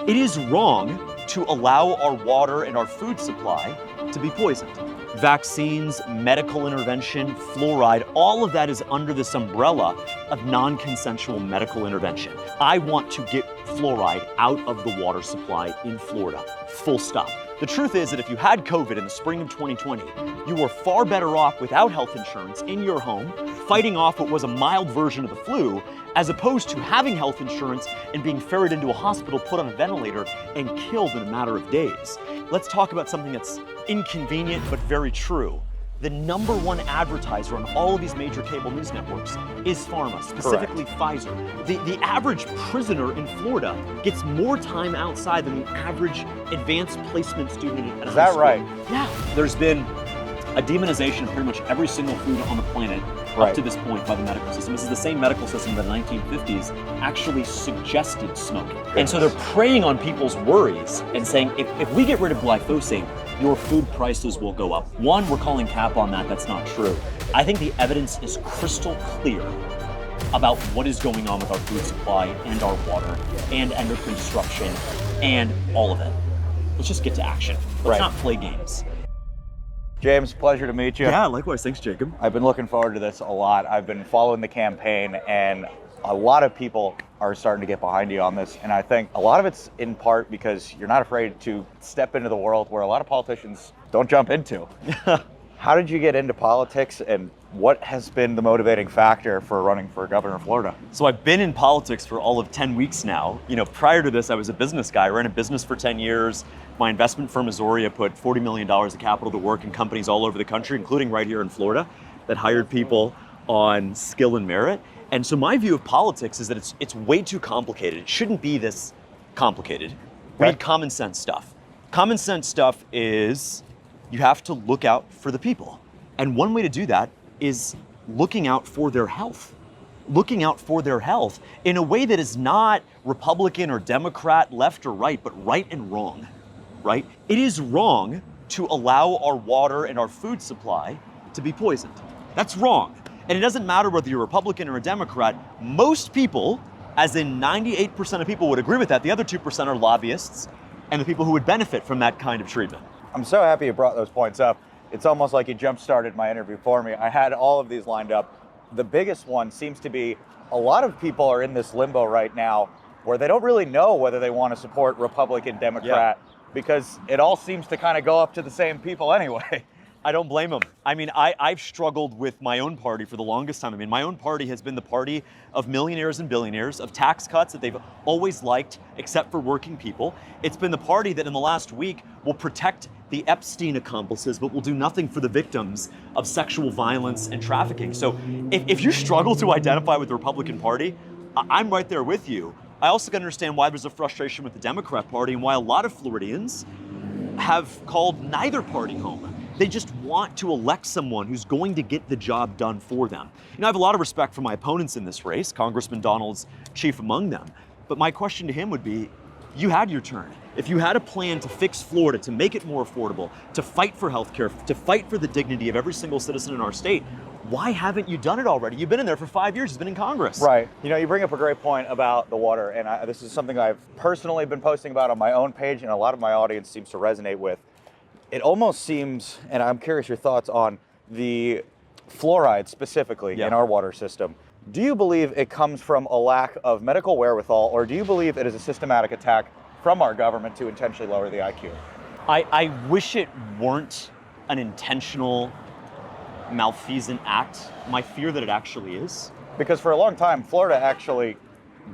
It is wrong to allow our water and our food supply to be poisoned. Vaccines, medical intervention, fluoride, all of that is under this umbrella of non-consensual medical intervention. I want to get fluoride out of the water supply in Florida, full stop. The truth is that if you had COVID in the spring of 2020, you were far better off without health insurance in your home, fighting off what was a mild version of the flu, as opposed to having health insurance and being ferried into a hospital, put on a ventilator, and killed in a matter of days. Let's talk about something that's inconvenient but very true. The number one advertiser on all of these major cable news networks is Pharma, specifically Pfizer. The average prisoner in Florida gets more time outside than the average advanced placement student at Is high that school. right? Yeah. There's been a demonization of pretty much every single food on the planet up to this point by the medical system. This is the same medical system that in the 1950s actually suggested smoking. And so they're preying on people's worries and saying, if we get rid of glyphosate, your food prices will go up. One, we're calling cap on that. That's not true. I think the evidence is crystal clear about what is going on with our food supply and our water and endocrine disruption and all of it. Let's just get to action. Let's not play games. James, pleasure to meet you. Yeah, likewise. Thanks, Jacob. I've been looking forward to this a lot. I've been following the campaign, and a lot of people are starting to get behind you on this. And I think a lot of it's in part because you're not afraid to step into the world where a lot of politicians don't jump into. How did you get into politics, and what has been the motivating factor for running for governor of Florida? So I've been in politics for all of 10 weeks now. You know, prior to this, I was a business guy. I ran a business for 10 years. My investment firm, Azoria, put $40 million of capital to work in companies all over the country, including right here in Florida, that hired people on skill and merit. And so my view of politics is that it's way too complicated. It shouldn't be this complicated. We need common sense stuff. Common sense stuff is you have to look out for the people. And one way to do that is looking out for their health. Looking out for their health in a way that is not Republican or Democrat, left or right, but right and wrong, right? It is wrong to allow our water and our food supply to be poisoned. That's wrong. And it doesn't matter whether you're a Republican or a Democrat, most people, as in 98% of people would agree with that. The other 2% are lobbyists and the people who would benefit from that kind of treatment. I'm so happy you brought those points up. It's almost like you jump-started my interview for me. I had all of these lined up. The biggest one seems to be a lot of people are in this limbo right now where they don't really know whether they want to support Republican, Democrat, because it all seems to kind of go up to the same people anyway. I don't blame them. I mean, I've struggled with my own party for the longest time. I mean, my own party has been the party of millionaires and billionaires, of tax cuts that they've always liked, except for working people. It's been the party that in the last week will protect the Epstein accomplices, but will do nothing for the victims of sexual violence and trafficking. So if you struggle to identify with the Republican Party, I'm right there with you. I also can understand why there's a frustration with the Democrat Party and why a lot of Floridians have called neither party home. They just want to elect someone who's going to get the job done for them. You know, I have a lot of respect for my opponents in this race, Congressman Donald's chief among them. But my question to him would be, you had your turn. If you had a plan to fix Florida, to make it more affordable, to fight for healthcare, to fight for the dignity of every single citizen in our state, why haven't you done it already? You've been in there for 5 years, you've been in Congress. Right. You know, you bring up a great point about the water, and this is something I've personally been posting about on my own page, and a lot of my audience seems to resonate with. It almost seems, and I'm curious your thoughts on the fluoride specifically in our water system. Do you believe it comes from a lack of medical wherewithal, or do you believe it is a systematic attack from our government to intentionally lower the IQ? I wish it weren't an intentional malfeasant act. My fear that it actually is. Because for a long time, Florida actually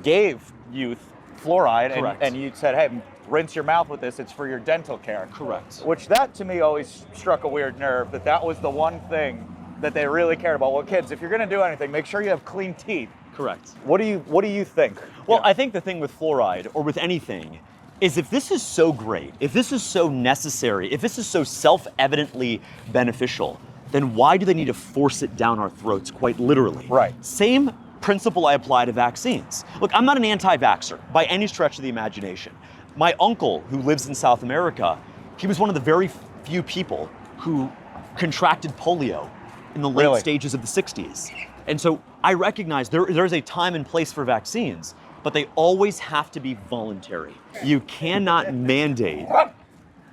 gave youth fluoride, and you said, hey, rinse your mouth with this, it's for your dental care. Correct. Which that to me always struck a weird nerve, that was the one thing that they really cared about. Well, kids, if you're gonna do anything, make sure you have clean teeth. Correct. What do you think? Well, I think the thing with fluoride, or with anything, is if this is so great, if this is so necessary, if this is so self-evidently beneficial, then why do they need to force it down our throats, quite literally? Right. Same principle I apply to vaccines. Look, I'm not an anti-vaxxer by any stretch of the imagination. My uncle, who lives in South America, he was one of the very few people who contracted polio in the late stages of the 60s. And so I recognize there's a time and place for vaccines, but they always have to be voluntary. You cannot mandate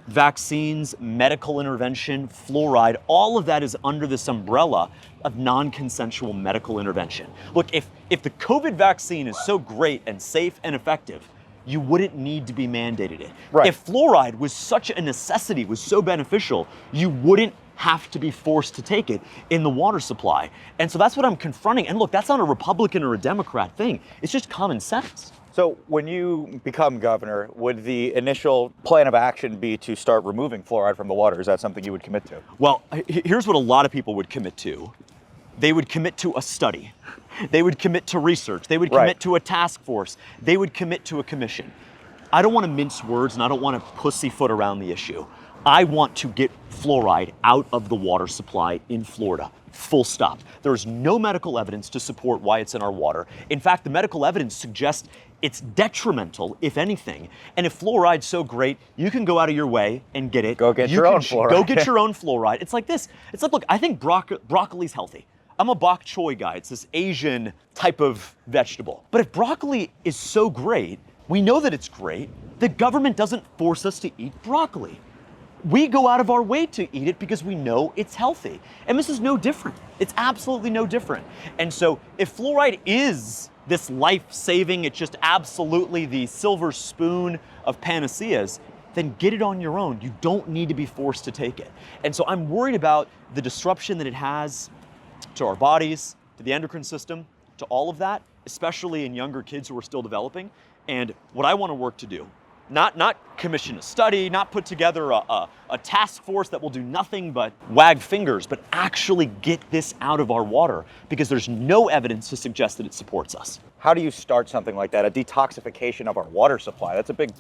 vaccines, medical intervention, fluoride, all of that is under this umbrella of non-consensual medical intervention. Look, if the COVID vaccine is so great and safe and effective, you wouldn't need to be mandated it. Right. If fluoride was such a necessity, was so beneficial, you wouldn't have to be forced to take it in the water supply. And so that's what I'm confronting. And look, that's not a Republican or a Democrat thing. It's just common sense. So when you become governor, would the initial plan of action be to start removing fluoride from the water? Is that something you would commit to? Well, here's what a lot of people would commit to. They would commit to a study. They would commit to research. They would commit to a task force. They would commit to a commission. I don't want to mince words and I don't want to pussyfoot around the issue. I want to get fluoride out of the water supply in Florida. Full stop. There's no medical evidence to support why it's in our water. In fact, the medical evidence suggests it's detrimental, if anything. And if fluoride's so great, you can go out of your way and get it. Go get your own fluoride. Go get your own fluoride. It's like this. It's like, look, I think broccoli's healthy. I'm a bok choy guy. It's this Asian type of vegetable. But if broccoli is so great, we know that it's great, the government doesn't force us to eat broccoli. We go out of our way to eat it because we know it's healthy. And this is no different. It's absolutely no different. And so if fluoride is this life-saving, it's just absolutely the silver spoon of panaceas, then get it on your own. You don't need to be forced to take it. And so I'm worried about the disruption that it has to our bodies, to the endocrine system, to all of that, especially in younger kids who are still developing. And what I want to work to do, not commission a study, not put together a task force that will do nothing but wag fingers, but actually get this out of our water because there's no evidence to suggest that it supports us. How do you start something like that? A detoxification of our water supply. That's a big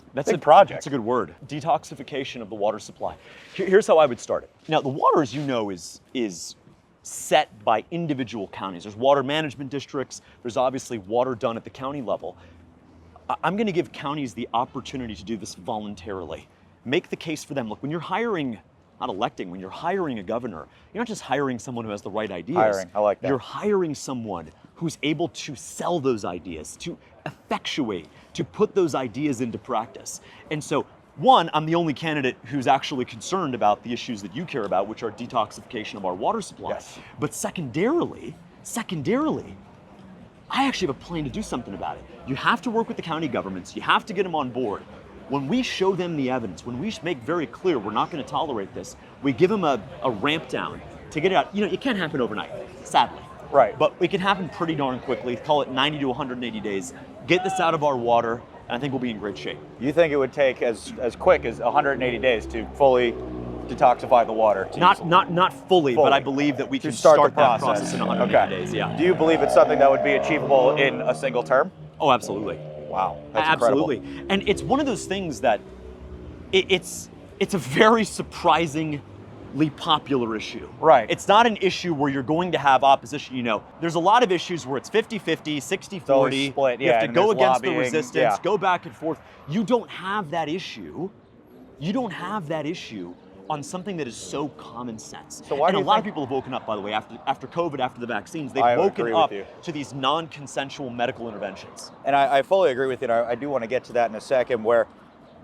project. That's a good word. Detoxification of the water supply. Here's how I would start it. Now, the water, as you know, is set by individual counties. There's water management districts. There's obviously water done at the county level. I'm going to give counties the opportunity to do this voluntarily. Make the case for them. Look, when you're hiring, not electing, when you're hiring a governor, you're not just hiring someone who has the right ideas. Hiring, I like that. You're hiring someone who's able to sell those ideas, to effectuate, to put those ideas into practice. And so, one, I'm the only candidate who's actually concerned about the issues that you care about, which are detoxification of our water supply. Yes. But secondarily, I actually have a plan to do something about it. You have to work with the county governments. You have to get them on board. When we show them the evidence, when we make very clear we're not going to tolerate this, we give them a ramp down to get it out. You know, it can't happen overnight, sadly. Right. But it can happen pretty darn quickly. Call it 90 to 180 days. Get this out of our water, and I think we'll be in great shape. You think it would take as quick as 180 days to fully detoxify the water? Not fully, but I believe that we can start that process in 180 days. Yeah. Do you believe it's something that would be achievable in a single term? Oh, absolutely. Wow, that's absolutely. incredible. And it's one of those things that it's a very surprisingly popular issue. Right. It's not an issue where you're going to have opposition. You know, there's a lot of issues where it's 50-50, 60-40. Split, you have to go against the resistance, yeah. go back and forth. You don't have that issue. You don't have that issue on something that is so common sense. So why and do a you lot think... of people have woken up, by the way, after COVID, after the vaccines, they've I woken agree up with you. to these non-consensual medical interventions. And I fully agree with you. And I do want to get to that in a second, where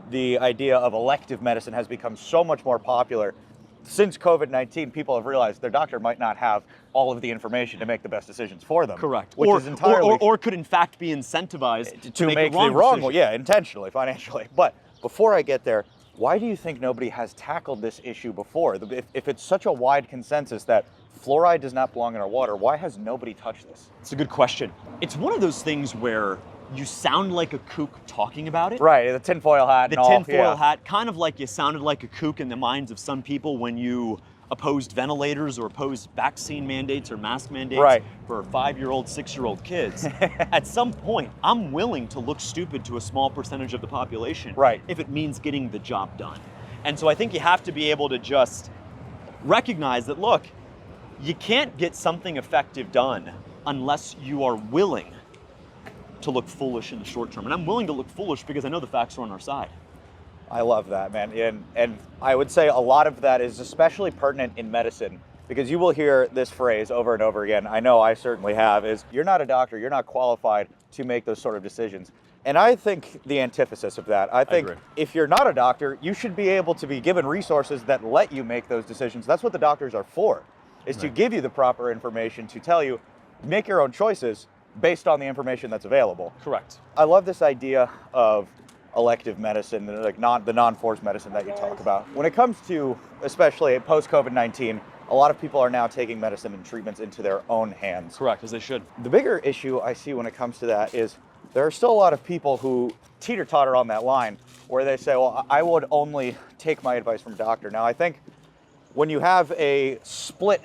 the idea of elective medicine has become so much more popular. Since COVID-19, people have realized their doctor might not have all of the information to make the best decisions for them. Correct. Which is entirely... Or could in fact be incentivized to make the wrong one. Yeah, intentionally, financially. But before I get there, why do you think nobody has tackled this issue before? If it's such a wide consensus that fluoride does not belong in our water, why has nobody touched this? It's a good question. It's one of those things where you sound like a kook talking about it. Right, the tinfoil hat and all. The tinfoil hat, kind of like you sounded like a kook in the minds of some people when you opposed ventilators or opposed vaccine mandates or mask mandates for 5-year-old, 6-year-old kids. At some point, I'm willing to look stupid to a small percentage of the population if it means getting the job done. And so I think you have to be able to just recognize that, look, you can't get something effective done unless you are willing to look foolish in the short term. And I'm willing to look foolish because I know the facts are on our side. I love that, man. And I would say a lot of that is especially pertinent in medicine because you will hear this phrase over and over again. I know I certainly have, is you're not a doctor, you're not qualified to make those sort of decisions. And I think the antithesis of that, I think if you're not a doctor, you should be able to be given resources that let you make those decisions. That's what the doctors are for, is to give you the proper information to tell you, make your own choices based on the information that's available. Correct. I love this idea of elective medicine, like the non-forced medicine that you talk about. When it comes to, especially post-COVID-19, a lot of people are now taking medicine and treatments into their own hands. Correct, as they should. The bigger issue I see when it comes to that is there are still a lot of people who teeter-totter on that line where they say, well, I would only take my advice from a doctor. Now, I think when you have a split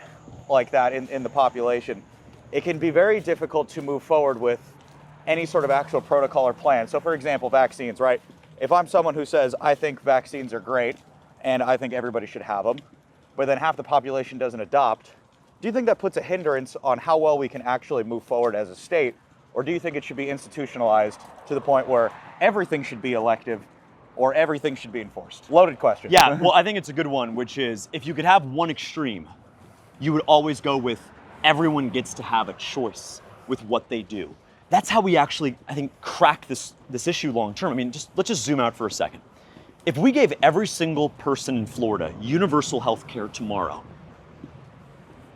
like that in the population, it can be very difficult to move forward with any sort of actual protocol or plan. So for example, vaccines, right? If I'm someone who says, I think vaccines are great and I think everybody should have them, but then half the population doesn't adopt, do you think that puts a hindrance on how well we can actually move forward as a state? Or do you think it should be institutionalized to the point where everything should be elective or everything should be enforced? Loaded question. Yeah, well, I think it's a good one, which is if you could have one extreme, you would always go with everyone gets to have a choice with what they do. That's how we actually, I think, crack this issue long term. I mean, let's just zoom out for a second. If we gave every single person in Florida universal health care tomorrow,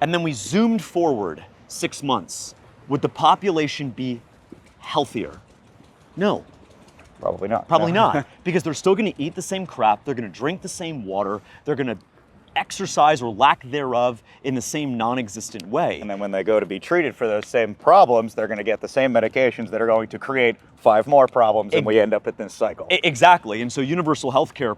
and then we zoomed forward 6 months, would the population be healthier? No. Probably not. Probably not, because they're still going to eat the same crap, they're going to drink the same water, they're going to exercise or lack thereof in the same non-existent way. And then when they go to be treated for those same problems, they're going to get the same medications that are going to create 5 more problems, and we end up in this cycle. Exactly, and so universal healthcare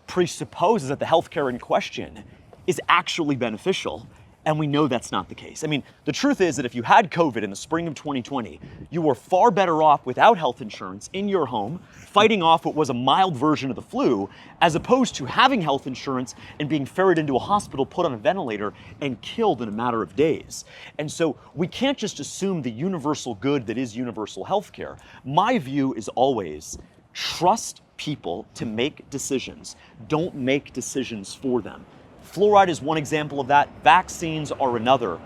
presupposes that the healthcare in question is actually beneficial, and we know that's not the case. I mean, the truth is that if you had COVID in the spring of 2020, you were far better off without health insurance in your home, fighting off what was a mild version of the flu, as opposed to having health insurance and being ferried into a hospital, put on a ventilator, and killed in a matter of days. And so we can't just assume the universal good that is universal healthcare. My view is always trust people to make decisions. Don't make decisions for them. Fluoride is one example of that. Vaccines are another.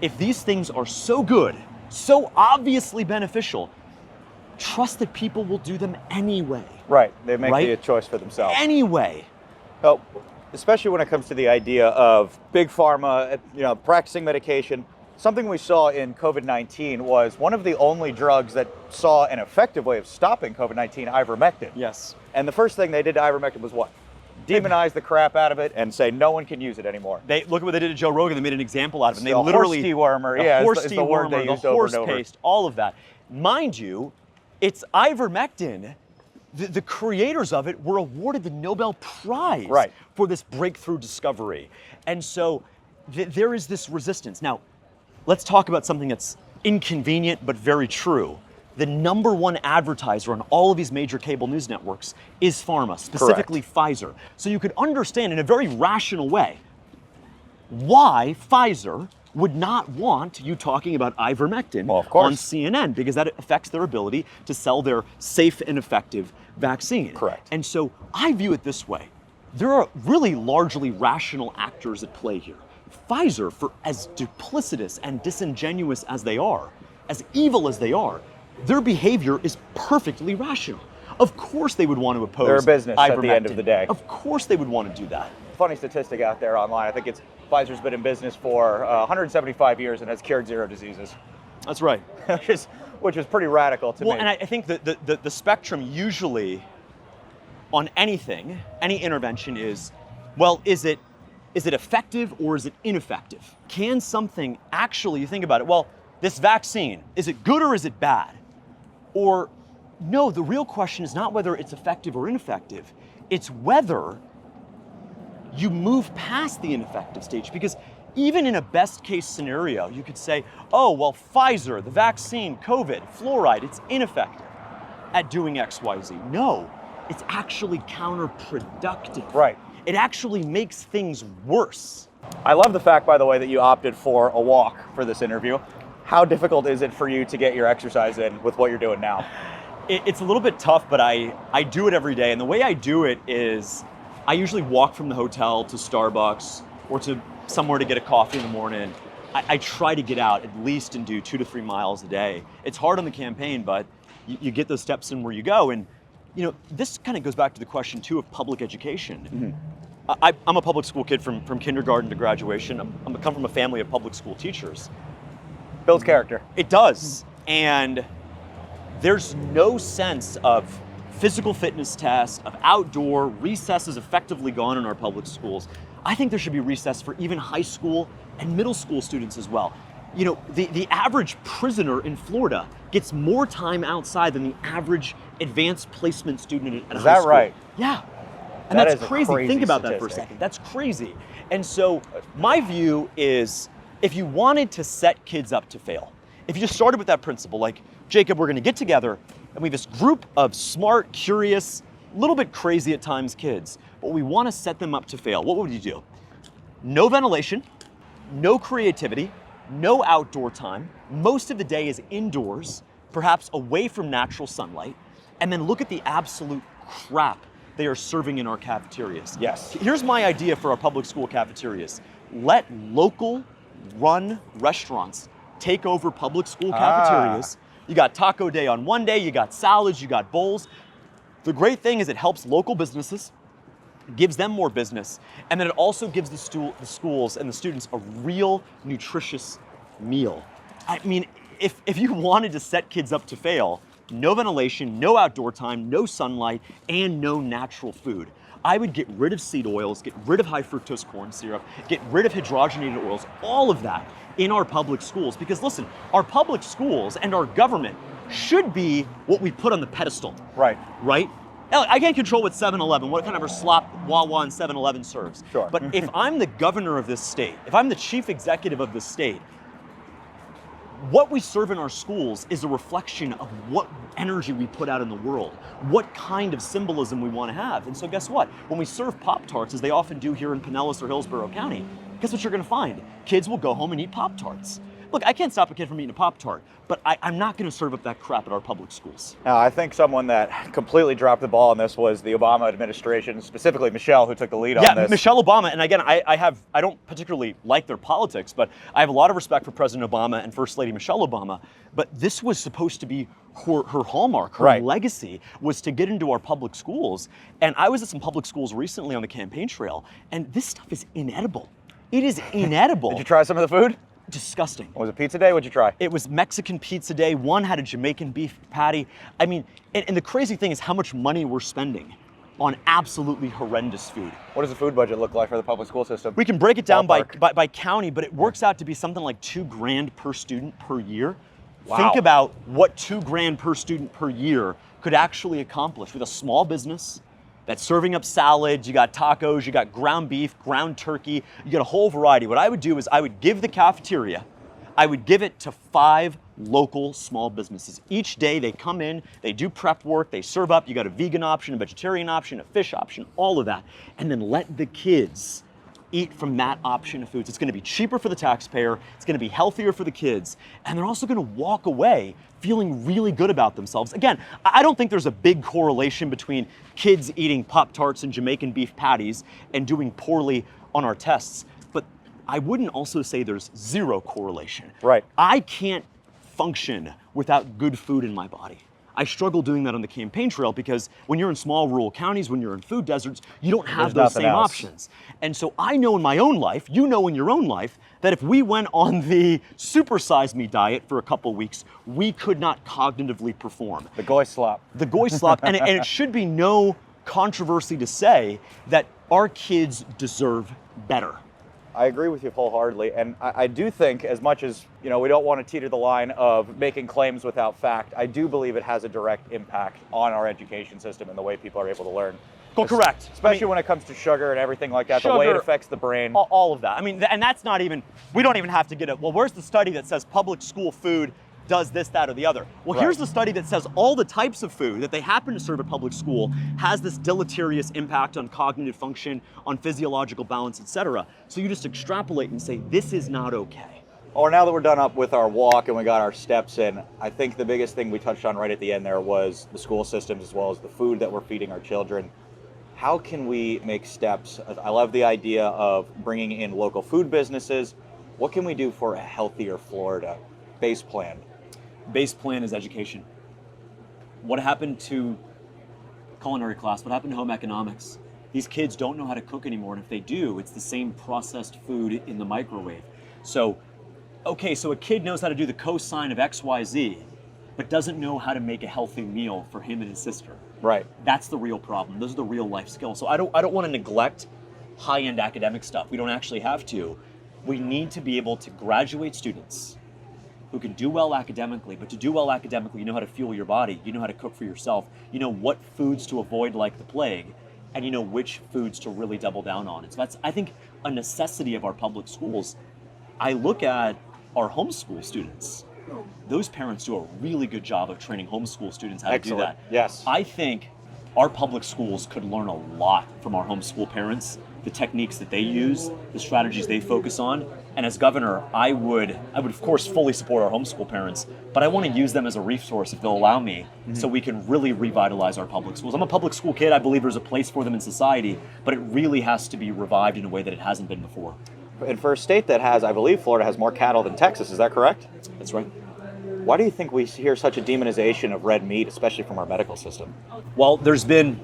If these things are so good, so obviously beneficial, trust that people will do them anyway. Right, they make the choice for themselves. Anyway. Oh, especially when it comes to the idea of big pharma, practicing medication. Something we saw in COVID-19 was one of the only drugs that saw an effective way of stopping COVID-19, Ivermectin. Yes. And the first thing they did to Ivermectin was what? Demonize the crap out of it and say no one can use it anymore. Look at what they did to Joe Rogan. They made an example out of it. And they the literally horse dewormer, is the word they used over and over. Paste, all of that. Mind you, it's Ivermectin. The creators of it were awarded the Nobel Prize for this breakthrough discovery. And so there is this resistance. Now, let's talk about something that's inconvenient but very true. The number one advertiser on all of these major cable news networks is Pharma, specifically Pfizer. So you could understand in a very rational way why Pfizer would not want you talking about Ivermectin on CNN, because that affects their ability to sell their safe and effective vaccine. Correct. And so I view it this way. There are really largely rational actors at play here. Pfizer, for as duplicitous and disingenuous as they are, as evil as they are, their behavior is perfectly rational. Of course they would want to oppose They're a business Ivermectin. At the end of the day. Of course they would want to do that. Funny statistic out there online. I think it's Pfizer's been in business for 175 years and has cured 0 diseases. That's right. which is pretty radical to me. Well, and I think that the spectrum usually on anything, any intervention is, well, is it effective or is it ineffective? Can something actually, you think about it, well, this vaccine, is it good or is it bad? Or no, the real question is not whether it's effective or ineffective. It's whether you move past the ineffective stage. Because even in a best case scenario, you could say, oh, well, Pfizer, the vaccine, COVID, fluoride, it's ineffective at doing X, Y, Z. No, it's actually counterproductive. Right. It actually makes things worse. I love the fact, by the way, that you opted for a walk for this interview. How difficult is it for you to get your exercise in with what you're doing now? It's a little bit tough, but I do it every day. And the way I do it is I usually walk from the hotel to Starbucks or to somewhere to get a coffee in the morning, I try to get out at least and do 2 to 3 miles a day. It's hard on the campaign, but you get those steps in where you go. And this kind of goes back to the question too of public education. I'm a public school kid from kindergarten to graduation. I come from a family of public school teachers. Builds character. It does. And there's no sense of physical fitness tests, of outdoor. Recess is effectively gone in our public schools. I think there should be recess for even high school and middle school students as well. The average prisoner in Florida gets more time outside than the average advanced placement student at high school. Is that right? Yeah. And that's crazy. Think about that for a second. That's crazy. And so my view is, if you wanted to set kids up to fail, if you just started with that principle, like, Jacob, we're gonna get together and we have this group of smart, curious, a little bit crazy at times kids, but we wanna set them up to fail, what would you do? No ventilation, no creativity, no outdoor time. Most of the day is indoors, perhaps away from natural sunlight, and then look at the absolute crap they are serving in our cafeterias. Yes. Here's my idea for our public school cafeterias. Let local run restaurants take over public school cafeterias. You got taco day on one day, you got salads, you got bowls. The great thing is it helps local businesses, gives them more business, and then it also gives the schools and the students a real nutritious meal. I mean, if you wanted to set kids up to fail, no ventilation, no outdoor time, no sunlight, and no natural food, I would get rid of seed oils, get rid of high fructose corn syrup, get rid of hydrogenated oils, all of that in our public schools. Because listen, our public schools and our government should be what we put on the pedestal. Right. Right? I can't control what 7-Eleven, what kind of slop Wawa and 7-Eleven serves. Sure. But if I'm the governor of this state, if I'm the chief executive of this state, what we serve in our schools is a reflection of what energy we put out in the world, what kind of symbolism we want to have. And so guess what? When we serve Pop-Tarts, as they often do here in Pinellas or Hillsborough County, guess what you're going to find? Kids will go home and eat Pop-Tarts. Look, I can't stop a kid from eating a Pop-Tart, but I'm not going to serve up that crap at our public schools. Now, I think someone that completely dropped the ball on this was the Obama administration, specifically Michelle, who took the lead on this. Yeah, Michelle Obama. And again, I don't particularly like their politics, but I have a lot of respect for President Obama and First Lady Michelle Obama. But this was supposed to be her hallmark, her legacy was to get into our public schools. And I was at some public schools recently on the campaign trail, and this stuff is inedible. It is inedible. Did you try some of the food? Disgusting. Was it pizza day? What'd you try? It was Mexican pizza day. One had a Jamaican beef patty. I mean, and the crazy thing is how much money we're spending on absolutely horrendous food. What does the food budget look like for the public school system? We can break it down by county, but it works out to be something like $2,000 per student per year. Wow. Think about what $2,000 per student per year could actually accomplish with a small business that's serving up salads, you got tacos, you got ground beef, ground turkey, you got a whole variety. What I would do is I would give the cafeteria, I would give it to 5 local small businesses. Each day they come in, they do prep work, they serve up, you got a vegan option, a vegetarian option, a fish option, all of that. And then let the kids eat from that option of foods. It's gonna be cheaper for the taxpayer, it's gonna be healthier for the kids, and they're also gonna walk away feeling really good about themselves. Again, I don't think there's a big correlation between kids eating Pop-Tarts and Jamaican beef patties and doing poorly on our tests, but I wouldn't also say there's zero correlation. Right. I can't function without good food in my body. I struggle doing that on the campaign trail because when you're in small rural counties, when you're in food deserts, you don't have those same options. And so I know in my own life, you know in your own life, that if we went on the supersize me diet for a couple weeks, we could not cognitively perform. The goy slop. The goy slop, and it should be no controversy to say that our kids deserve better. I agree with you wholeheartedly, and I do think, as much as we don't want to teeter the line of making claims without fact, I do believe it has a direct impact on our education system and the way people are able to learn. Well, correct. Especially when it comes to sugar and everything like that, the way it affects the brain. All of that. I mean, and that's not even, we don't even have to get it. Well, where's the study that says public school food does this, that, or the other? Well, here's the study that says all the types of food that they happen to serve at public school has this deleterious impact on cognitive function, on physiological balance, etc. So you just extrapolate and say, this is not okay. Or now that we're done up with our walk and we got our steps in, I think the biggest thing we touched on right at the end there was the school systems as well as the food that we're feeding our children. how can we make steps? I love the idea of bringing in local food businesses. What can we do for a healthier Florida? Base plan. Base plan is education. What happened to culinary class? What happened to home economics? These kids don't know how to cook anymore, and if they do, it's the same processed food in the microwave. So, okay, so a kid knows how to do the cosine of XYZ, but doesn't know how to make a healthy meal for him and his sister. Right. That's the real problem. Those are the real life skills. So I don't want to neglect high-end academic stuff. We don't actually have to. We need to be able to graduate students who can do well academically, but to do well academically, you know how to fuel your body, you know how to cook for yourself, you know what foods to avoid like the plague, and you know which foods to really double down on. And so that's, I think, a necessity of our public schools. I look at our homeschool students. Those parents do a really good job of training homeschool students how to do that. Yes. I think our public schools could learn a lot from our homeschool parents, the techniques that they use, the strategies they focus on. And as governor, I would of course fully support our homeschool parents, but I want to use them as a resource if they'll allow me, so we can really revitalize our public schools. I'm a public school kid. I believe there's a place for them in society, but it really has to be revived in a way that it hasn't been before. And for a state that has, I believe Florida has more cattle than Texas, is that correct? That's right. Why do you think we hear such a demonization of red meat, especially from our medical system? Well, there's been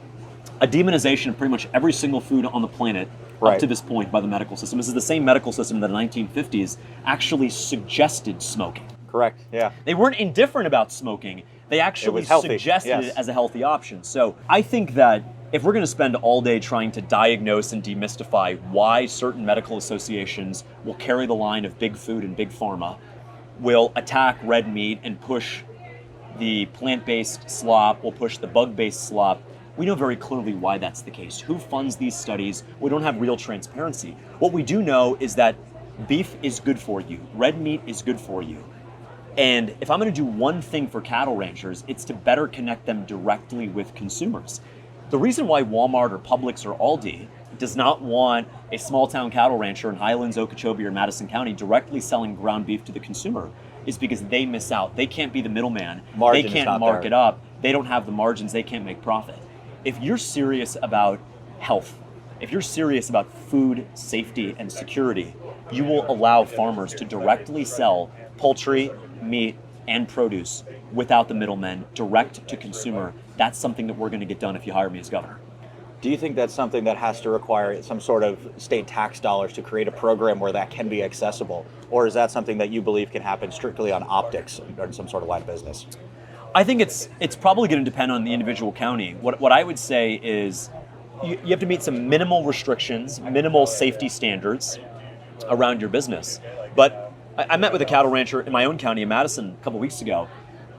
a demonization of pretty much every single food on the planet Right. up to this point by the medical system. This is the same medical system that in the 1950s actually suggested smoking. Correct, yeah. They weren't indifferent about smoking. They actually was healthy, suggested yes. it as a healthy option. So I think that if we're going to spend all day trying to diagnose and demystify why certain medical associations will carry the line of big food and big pharma, will attack red meat and push the plant-based slop, will push the bug-based slop, we know very clearly why that's the case. Who funds these studies? We don't have real transparency. What we do know is that beef is good for you. Red meat is good for you. And if I'm going to do one thing for cattle ranchers, it's to better connect them directly with consumers. The reason why Walmart or Publix or Aldi does not want a small town cattle rancher in Highlands, Okeechobee, or Madison County directly selling ground beef to the consumer is because they miss out. They can't be the middleman. Margin they is can't not mark there. it up. They don't have the margins. They can't make profit. If you're serious about health, if you're serious about food safety and security, you will allow farmers to directly sell poultry, meat, and produce without the middlemen, direct to consumer. That's something that we're going to get done if you hire me as governor. Do you think that's something that has to require some sort of state tax dollars to create a program where that can be accessible? Or is that something that you believe can happen strictly on optics or in some sort of line of business? I think it's probably going to depend on the individual county. What I would say is you have to meet some minimal restrictions, minimal safety standards around your business. But I met with a cattle rancher in my own county in Madison a couple weeks ago.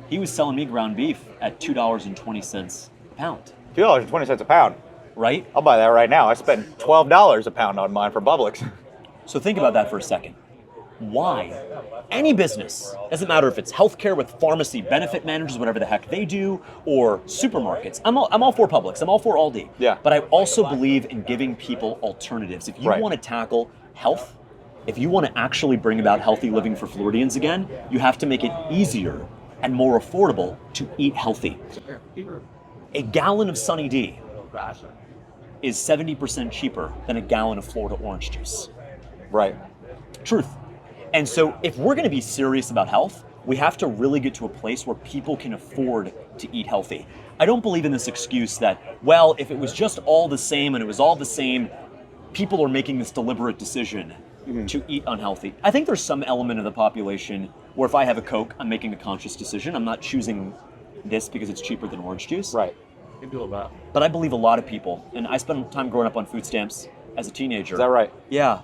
He was selling me ground beef at $2.20 a pound. $2.20 a pound. Right? I'll buy that right now. I spent $12 a pound on mine for Publix. So think about that for a second. Why? Any business, doesn't matter if it's healthcare with pharmacy benefit managers, whatever the heck they do, or supermarkets. I'm all for Publix. I'm all for Aldi. Yeah. But I also believe in giving people alternatives. If you Right. want to tackle health, if you want to actually bring about healthy living for Floridians again, you have to make it easier and more affordable to eat healthy. A gallon of Sunny D is 70% cheaper than a gallon of Florida orange juice. Right. Truth. And so if we're going to be serious about health, we have to really get to a place where people can afford to eat healthy. I don't believe in this excuse that, well, if it was just all the same and it was all the same, people are making this deliberate decision to eat unhealthy. I think there's some element of the population where if I have a Coke, I'm making a conscious decision. I'm not choosing this because it's cheaper than orange juice. Right. You can do that. But I believe a lot of people, and I spent time growing up on food stamps as a teenager. Is that right? Yeah.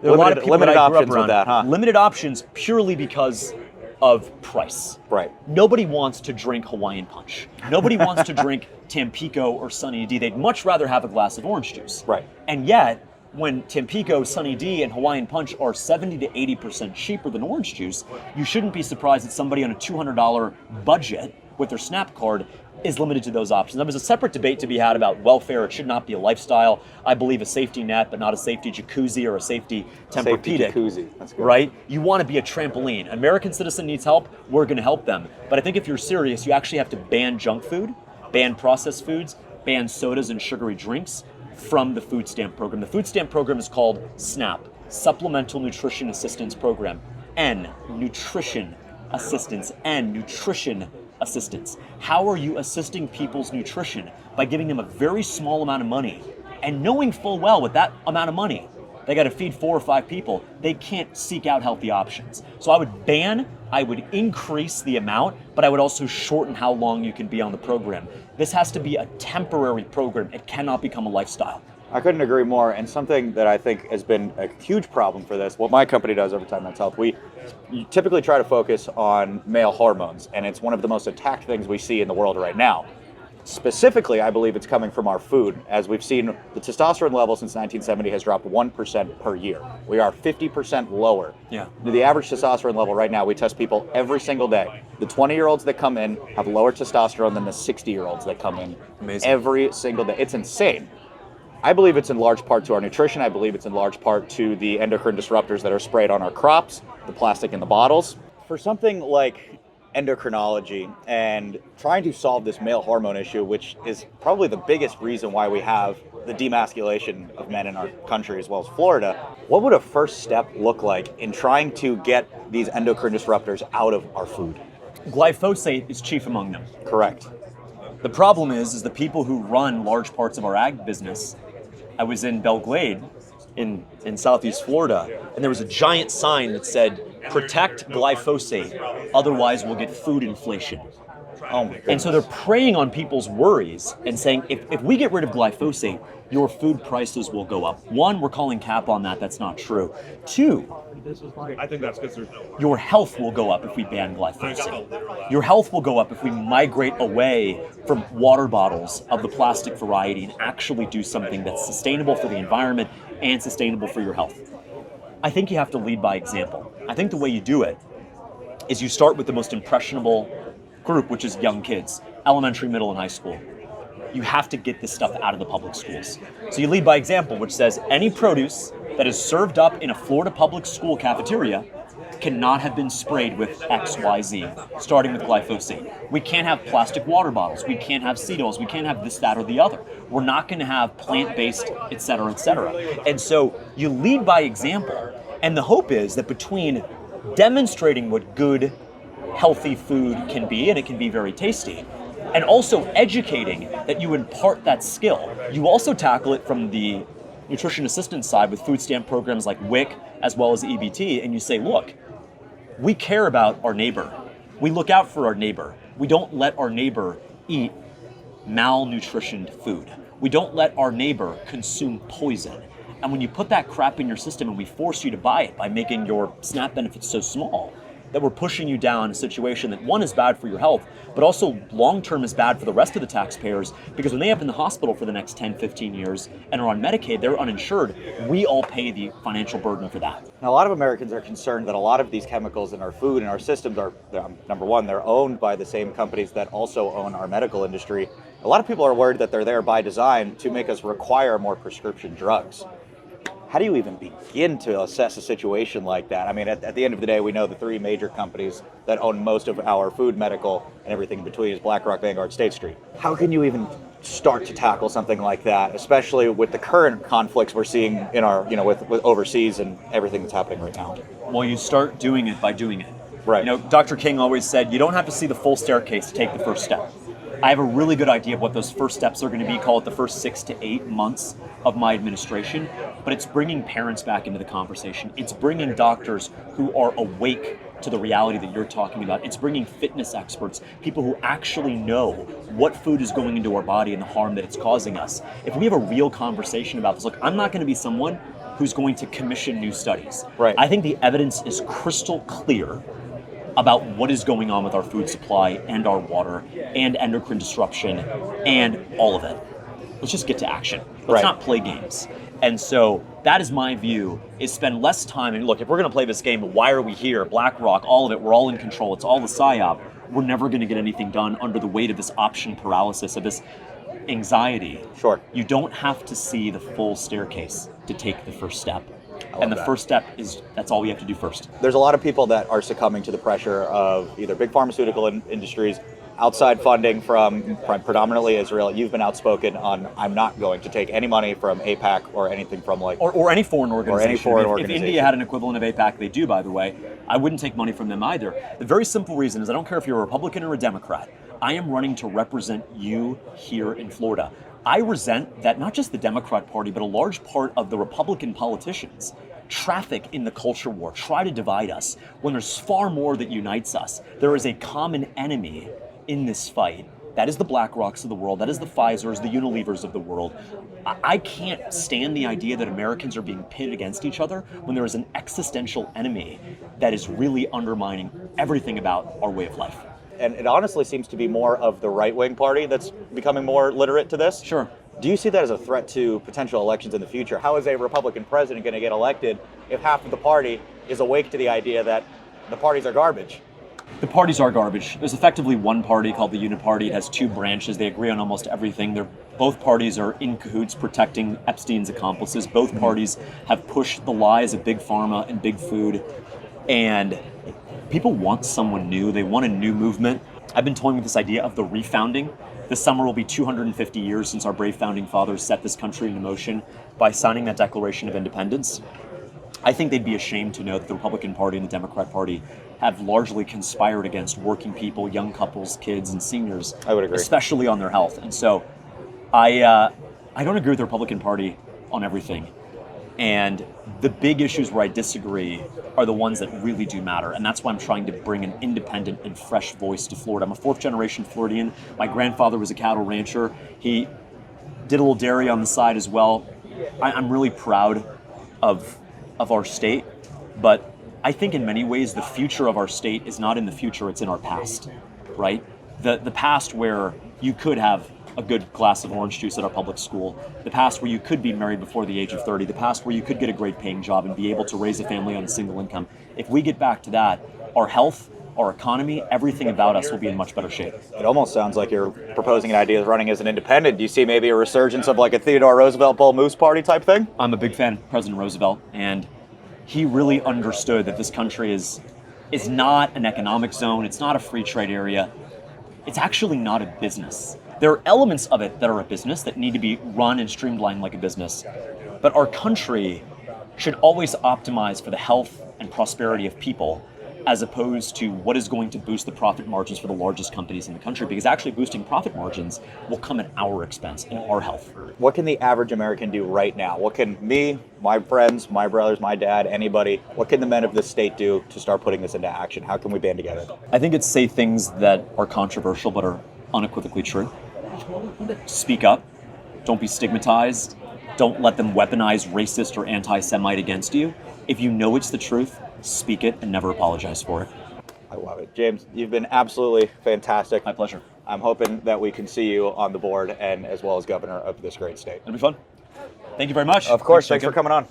There are a lot of people Limited that I grew options up around. with that, huh? Limited options purely because of price. Right. Nobody wants to drink Hawaiian Punch. Nobody wants to drink Tampico or Sunny D. They'd much rather have a glass of orange juice. Right. And yet, when Tampico, Sunny D, and Hawaiian Punch are 70 to 80% cheaper than orange juice, you shouldn't be surprised that somebody on a $200 budget with their SNAP card is limited to those options. Now, there's a separate debate to be had about welfare. It should not be a lifestyle. I believe a safety net, but not a safety jacuzzi or a safety Tempur-Pedic. Safety jacuzzi. That's good. Right? You want to be a trampoline. An American citizen needs help, we're going to help them. But I think if you're serious, you actually have to ban junk food, ban processed foods, ban sodas and sugary drinks from the food stamp program. The food stamp program is called SNAP, Supplemental Nutrition Assistance Program. N, Nutrition Assistance. N, Nutrition Assistance. How are you assisting people's nutrition? By giving them a very small amount of money and knowing full well with that amount of money, they got to feed 4 or 5 people. They can't seek out healthy options. So I would ban, I would increase the amount, but I would also shorten how long you can be on the program. This has to be a temporary program. It cannot become a lifestyle. I couldn't agree more. And something that I think has been a huge problem for this, what my company does over Time Men's Health, we typically try to focus on male hormones. And it's one of the most attacked things we see in the world right now. Specifically, I believe it's coming from our food. As we've seen, the testosterone level since 1970 has dropped 1% per year. We are 50% lower. Yeah. The average testosterone level right now, we test people every single day. The 20-year-olds that come in have lower testosterone than the 60-year-olds that come in. Amazing. Every single day. It's insane. I believe it's in large part to our nutrition. I believe it's in large part to the endocrine disruptors that are sprayed on our crops, the plastic in the bottles. For something like endocrinology and trying to solve this male hormone issue, which is probably the biggest reason why we have the demasculation of men in our country as well as Florida, what would a first step look like in trying to get these endocrine disruptors out of our food? Glyphosate is chief among them. Correct. The problem is the people who run large parts of our ag business. I was in Belglade in Southeast Florida, and there was a giant sign that said, "Protect glyphosate, otherwise we'll get food inflation." Oh my goodness. And so they're preying on people's worries and saying, if we get rid of glyphosate, your food prices will go up. One, we're calling cap on that. That's not true. Two, I think that's because there's no. your health will go up if we ban glyphosate. Your health will go up if we migrate away from water bottles of the plastic variety and actually do something that's sustainable for the environment and sustainable for your health. I think you have to lead by example. I think the way you do it is you start with the most impressionable group, which is young kids, elementary, middle, and high school. You have to get this stuff out of the public schools. So you lead by example, which says any produce that is served up in a Florida public school cafeteria cannot have been sprayed with XYZ, starting with glyphosate. We can't have plastic water bottles. We can't have Cedos. We can't have this, that, or the other. We're not going to have plant-based, et cetera, et cetera. And so you lead by example. And the hope is that between demonstrating what good, healthy food can be, and it can be very tasty, and also educating that you impart that skill, you also tackle it from the nutrition assistance side with food stamp programs like WIC as well as EBT, and you say, look, we care about our neighbor. We look out for our neighbor. We don't let our neighbor eat malnutritioned food. We don't let our neighbor consume poison. And when you put that crap in your system and we force you to buy it by making your SNAP benefits so small, that we're pushing you down a situation that, one, is bad for your health, but also long-term is bad for the rest of the taxpayers, because when they end up in the hospital for the next 10, 15 years and are on Medicaid, they're uninsured. We all pay the financial burden for that. Now, a lot of Americans are concerned that a lot of these chemicals in our food and our systems are, number one, they're owned by the same companies that also own our medical industry. A lot of people are worried that they're there by design to make us require more prescription drugs. How do you even begin to assess a situation like that? I mean, at the end of the day, we know the 3 major companies that own most of our food, medical, and everything in between is Blackrock, Vanguard, State Street. How can you even start to tackle something like that, especially with the current conflicts we're seeing in our, with overseas and everything that's happening right now? Well, you start doing it by doing it. Right. Dr. King always said, you don't have to see the full staircase to take the first step. I have a really good idea of what those first steps are going to be, call it the first 6 to 8 months of my administration, but it's bringing parents back into the conversation. It's bringing doctors who are awake to the reality that you're talking about. It's bringing fitness experts, people who actually know what food is going into our body and the harm that it's causing us. If we have a real conversation about this, look, I'm not going to be someone who's going to commission new studies. Right. I think the evidence is crystal clear about what is going on with our food supply and our water and endocrine disruption and all of it. Let's just get to action. Let's not play games. And so that is my view, is spend less time. And look, if we're going to play this game, why are we here? Blackrock, all of it, we're all in control. It's all the PSYOP. We're never going to get anything done under the weight of this option paralysis, of this anxiety. Sure. You don't have to see the full staircase to take the first step. And the that. first step is, that's all we have to do first. There's a lot of people that are succumbing to the pressure of either big pharmaceutical industries outside funding from predominantly Israel. You've been outspoken on, I'm not going to take any money from AIPAC or anything from like... Or any foreign organization. Or any foreign if organization. India had an equivalent of AIPAC, they do, by the way, I wouldn't take money from them either. The very simple reason is I don't care if you're a Republican or a Democrat. I am running to represent you here in Florida. I resent that not just the Democrat Party, but a large part of the Republican politicians traffic in the culture war, try to divide us, when there's far more that unites us. There is a common enemy in this fight. That is the Blackrocks of the world, that is the Pfizers, the Unilevers of the world. I can't stand the idea that Americans are being pitted against each other when there is an existential enemy that is really undermining everything about our way of life. And it honestly seems to be more of the right-wing party that's becoming more literate to this. Sure. Do you see that as a threat to potential elections in the future? How is a Republican president going to get elected if half of the party is awake to the idea that the parties are garbage? The parties are garbage. There's effectively one party called the Uni-Party. It has two branches. They agree on almost everything. Both parties are in cahoots protecting Epstein's accomplices. Both parties have pushed the lies of big pharma and big food. And people want someone new. They want a new movement. I've been toying with this idea of the refounding. This summer will be 250 years since our brave founding fathers set this country into motion by signing that Declaration of Independence. I think they'd be ashamed to know that the Republican Party and the Democrat Party have largely conspired against working people, young couples, kids, and seniors. I would agree. Especially on their health. And so I don't agree with the Republican Party on everything. And the big issues where I disagree are the ones that really do matter. And that's why I'm trying to bring an independent and fresh voice to Florida. I'm a fourth generation Floridian. My grandfather was a cattle rancher. He did a little dairy on the side as well. I'm really proud of our state, but I think in many ways the future of our state is not in the future, it's in our past, right? The past where you could have a good glass of orange juice at our public school, the past where you could be married before the age of 30, the past where you could get a great paying job and be able to raise a family on a single income. If we get back to that, our health, our economy, everything about us will be in much better shape. It almost sounds like you're proposing an idea of running as an independent. Do you see maybe a resurgence of like a Theodore Roosevelt, Bull Moose Party type thing? I'm a big fan of President Roosevelt, and he really understood that this country is not an economic zone, it's not a free trade area, it's actually not a business. There are elements of it that are a business that need to be run and streamlined like a business, but our country should always optimize for the health and prosperity of people as opposed to what is going to boost the profit margins for the largest companies in the country, because actually boosting profit margins will come at our expense and our health. What can the average American do right now? What can me, my friends, my brothers, my dad, anybody, what can the men of this state do to start putting this into action? How can we band together? I think it's say things that are controversial but are unequivocally true. Speak up. Don't be stigmatized. Don't let them weaponize racist or anti-Semite against you. If you know it's the truth, speak it and never apologize for it. I love it. James, you've been absolutely fantastic. My pleasure. I'm hoping that we can see you on the board and as well as governor of this great state. It'll be fun. Thank you very much. Of course. Thanks for coming on.